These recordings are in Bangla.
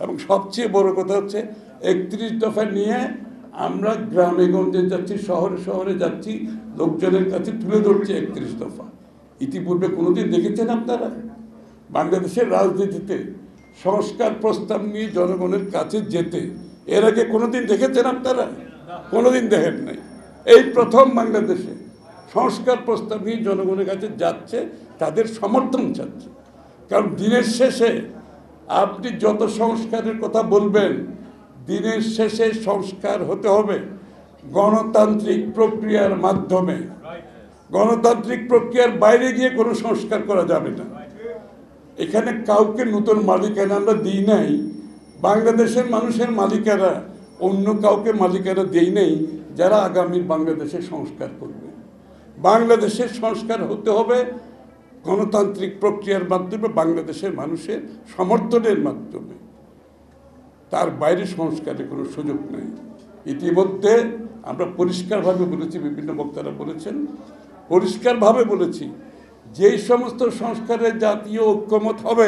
এবং সবচেয়ে বড় কথা হচ্ছে 31 দফা নিয়ে আমরা গ্রামে গঞ্জে যাচ্ছি, শহরে শহরে যাচ্ছি, লোকজনের কাছে তুলে ধরছি 31 দফা। ইতিপূর্বে কোনোদিন দেখেছেন আপনারা বাংলাদেশের রাজনীতিতে সংস্কার প্রস্তাব নিয়ে জনগণের কাছে যেতে? এর আগে কোনোদিন দেখেছেন আপনারা? কোনোদিন দেখেন নাই। এই প্রথম বাংলাদেশে সংস্কার প্রস্তাব নিয়ে জনগণের কাছে যাচ্ছে, তাদের সমর্থন চাচ্ছে। কারণ দিনের শেষে আপনি যত সংস্কারের কথা বলবেন, দিনের শেষে সংস্কার হতে হবে গণতান্ত্রিক প্রক্রিয়ার মাধ্যমে। গণতান্ত্রিক প্রক্রিয়ার বাইরে গিয়ে কোনো সংস্কার করা যাবে না। এখানে কাউকে নতুন মালিকানা আমরা দিই নাই। বাংলাদেশের মানুষের মালিকানা অন্য কাউকে মালিকানা দেই নাই যারা আগামী বাংলাদেশের সংস্কার করবে। বাংলাদেশের সংস্কার হতে হবে গণতান্ত্রিক প্রক্রিয়ার মাধ্যমে, বাংলাদেশের মানুষের সমর্থনের মাধ্যমে। তার বাইরে সংস্কারের কোনো সুযোগ নেই। ইতিমধ্যে আমরা পরিষ্কারভাবে বলেছি, বিভিন্ন বক্তারা বলেছেন, পরিষ্কারভাবে বলেছি, যেই সমস্ত সংস্কারের জাতীয় ঐক্যমত হবে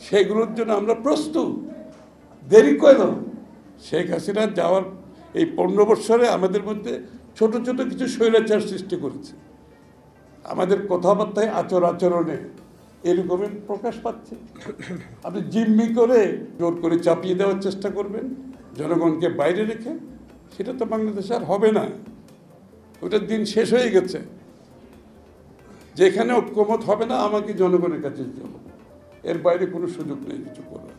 সেগুলোর জন্য আমরা প্রস্তুত। দেরি কেন? শেখ হাসিনা যাওয়ার এই 15 বছরে আমাদের মধ্যে ছোট ছোট কিছু স্বৈরাচার সৃষ্টি করেছে। আমাদের কথাবার্তায় আচরণে এরকমই প্রকাশ পাচ্ছে। আপনি জিম্মি করে জোর করে চাপিয়ে দেওয়ার চেষ্টা করবেন জনগণকে বাইরে রেখে, সেটা তো বাংলাদেশে আর হবে না। ওটার দিন শেষ হয়ে গেছে। যেখানে ঐক্যমত হবে না, আমাকে জনগণের কাছে যেতে হবে। এর বাইরে কোনো সুযোগ নেই কিছু করার।